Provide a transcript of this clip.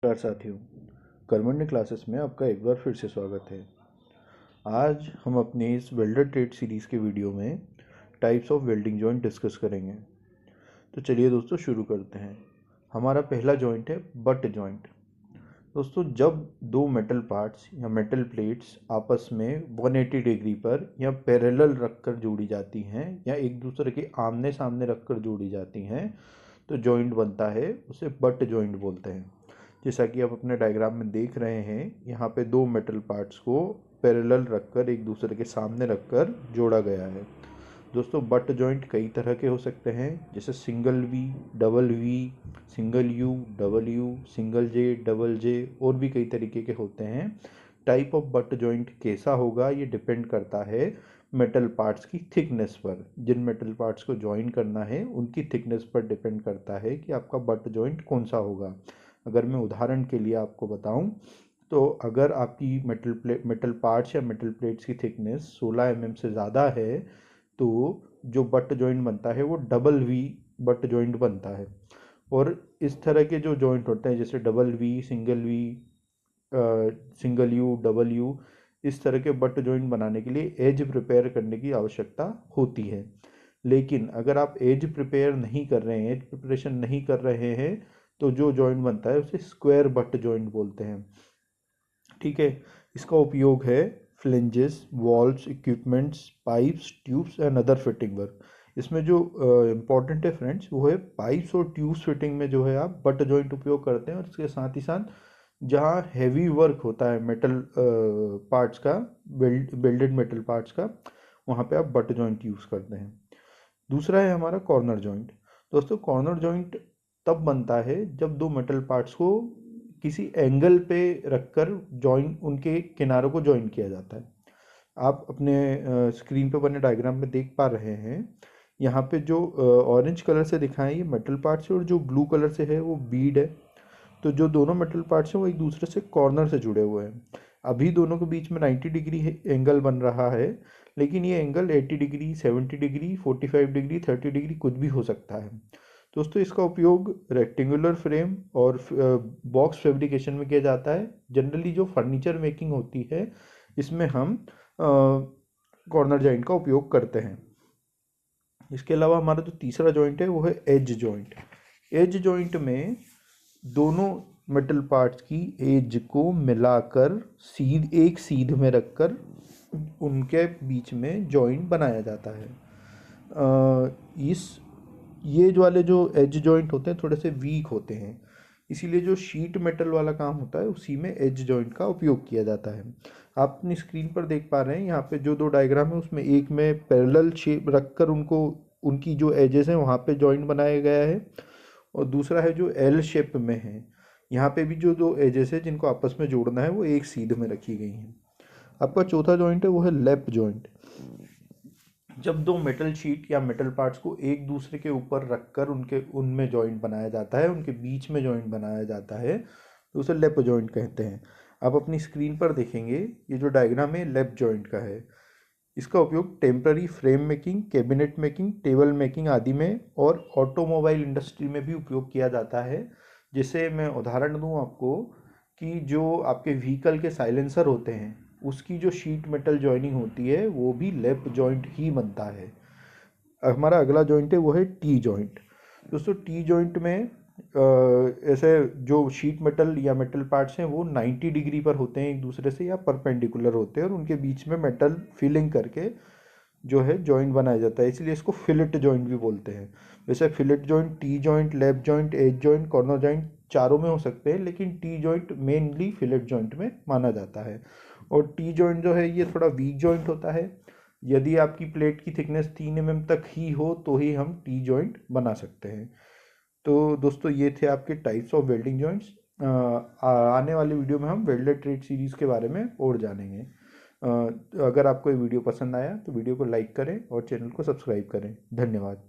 नमस्कार साथियों, कर्मण्य क्लासेस में आपका एक बार फिर से स्वागत है। आज हम अपनी इस वेल्डर ट्रेड सीरीज़ के वीडियो में types of welding joint discuss करेंगे। तो चलिए दोस्तों शुरू करते हैं। हमारा पहला जॉइंट है बट जॉइंट। दोस्तों, जब दो मेटल पार्ट्स या मेटल प्लेट्स आपस में 180 डिग्री पर या पैरेलल रखकर जोड़ी जाती हैं या एक दूसरे के आमने सामने रखकर जोड़ी जाती हैं तो जॉइंट बनता है, उसे बट जॉइंट बोलते हैं। जैसा कि आप अपने डायग्राम में देख रहे हैं, यहाँ पे दो मेटल पार्ट्स को पैरेलल रखकर एक दूसरे के सामने रखकर जोड़ा गया है। दोस्तों, बट जॉइंट कई तरह के हो सकते हैं, जैसे single V, double V, single U, double U, single J, double J, और भी कई तरीके के होते हैं। टाइप ऑफ बट जॉइंट कैसा होगा ये डिपेंड करता है मेटल पार्ट्स की थिकनेस पर। जिन मेटल पार्ट्स को ज्वाइन करना है उनकी थिकनेस पर डिपेंड करता है कि आपका बट जॉइंट कौन सा होगा। अगर मैं उदाहरण के लिए आपको बताऊं, तो अगर आपकी मेटल पार्ट्स या मेटल प्लेट्स की थिकनेस 16 mm से ज़्यादा है तो जो बट जॉइंट बनता है वो डबल वी बट जॉइंट बनता है। और इस तरह के जो जॉइंट होते हैं, जैसे double V, single V, single U, double U, इस तरह के बट जॉइंट बनाने के लिए एज प्रिपेयर करने की आवश्यकता होती है। लेकिन अगर आप एज प्रिपेयर नहीं कर रहे हैं, एज प्रिपरेशन नहीं कर रहे हैं, तो जो जॉइंट बनता है उसे स्क्वायर बट जॉइंट बोलते हैं। ठीक है। इसका उपयोग है flanges, valves, equipments, pipes, tubes and other fitting work. इसमें जो इम्पॉर्टेंट है फ्रेंड्स, वो है पाइप्स और ट्यूब्स फिटिंग में जो है आप बट जॉइंट उपयोग करते हैं। और इसके साथ ही साथ जहाँ हैवी वर्क होता है मेटल पार्ट्स का, वेल्डेड मेटल पार्ट्स का, वहाँ पे आप बट जॉइंट यूज़ करते हैं। दूसरा है हमारा कॉर्नर जॉइंट। दोस्तों, कॉर्नर जॉइंट तब बनता है जब दो मेटल पार्ट्स को किसी एंगल पे रखकर जॉइन उनके किनारों को जॉइन किया जाता है। आप अपने स्क्रीन पे बने डायग्राम में देख पा रहे हैं, यहाँ पे जो ऑरेंज कलर से दिखाएं ये मेटल पार्ट्स है और जो ब्लू कलर से है वो बीड है। तो जो दोनों मेटल पार्ट्स हैं वो एक दूसरे से कॉर्नर से जुड़े हुए हैं। अभी दोनों के बीच में 90 डिग्री एंगल बन रहा है, लेकिन ये angle 80 degree, 70 degree, 45 degree, 30 degree कुछ भी हो सकता है। दोस्तों, इसका उपयोग रेक्टेंगुलर फ्रेम और बॉक्स फैब्रिकेशन में किया जाता है। जनरली जो फर्नीचर मेकिंग होती है, इसमें हम कॉर्नर जॉइंट का उपयोग करते हैं। इसके अलावा हमारा जो तीसरा जॉइंट है वो है एज जॉइंट। एज जॉइंट में दोनों मेटल पार्ट्स की एज को मिलाकर एक सीध में रखकर उनके बीच में जॉइंट बनाया जाता है। ये जो वाले जो एज जॉइंट होते हैं थोड़े से वीक होते हैं, इसीलिए जो शीट मेटल वाला काम होता है उसी में एज जॉइंट का उपयोग किया जाता है। आप अपनी स्क्रीन पर देख पा रहे हैं, यहाँ पे जो दो डायग्राम है उसमें एक में पैरेलल शेप रखकर उनको उनकी जो एजेस हैं वहाँ पे जॉइंट बनाया गया है, और दूसरा है जो एल शेप में है, यहाँ पे भी जो दो एजेस है जिनको आपस में जोड़ना है वो एक सीध में रखी गई हैं। आपका चौथा जॉइंट है वो है लैप जॉइंट। जब दो मेटल शीट या मेटल पार्ट्स को एक दूसरे के ऊपर रखकर उनमें जॉइंट बनाया जाता है, उनके बीच में जॉइंट बनाया जाता है, तो उसे लैप जॉइंट कहते हैं। आप अपनी स्क्रीन पर देखेंगे, ये जो डायग्राम है लैप जॉइंट का है। इसका उपयोग temporary frame making, cabinet making, table making आदि में और ऑटोमोबाइल इंडस्ट्री में भी उपयोग किया जाता है। जैसे मैं उदाहरण दूं आपको, कि जो आपके व्हीकल के साइलेंसर होते हैं उसकी जो शीट मेटल जॉइनिंग होती है वो भी लैप जॉइंट ही बनता है। हमारा अगला जॉइंट है वो है टी जॉइंट। दोस्तों, टी जॉइंट में ऐसे जो शीट मेटल या मेटल पार्ट्स हैं वो 90 डिग्री पर होते हैं एक दूसरे से या परपेंडिकुलर होते हैं, और उनके बीच में मेटल फिलिंग करके जो है जॉइंट बनाया जाता है, इसलिए इसको फिलेट जॉइंट भी बोलते हैं। वैसे fillet joint, T joint, lap joint, edge joint, corner joint चारों में हो सकते हैं, लेकिन T joint mainly fillet joint में माना जाता है। और टी जॉइंट जो है ये थोड़ा वीक जॉइंट होता है। यदि आपकी प्लेट की थिकनेस 3 mm तक ही हो तो ही हम टी जॉइंट बना सकते हैं। तो दोस्तों, ये थे आपके टाइप्स ऑफ वेल्डिंग जॉइंट्स। आने वाले वीडियो में हम वेल्डेड ट्रेड सीरीज़ के बारे में और जानेंगे। अगर आपको ये वीडियो पसंद आया तो वीडियो को लाइक करें और चैनल को सब्सक्राइब करें। धन्यवाद।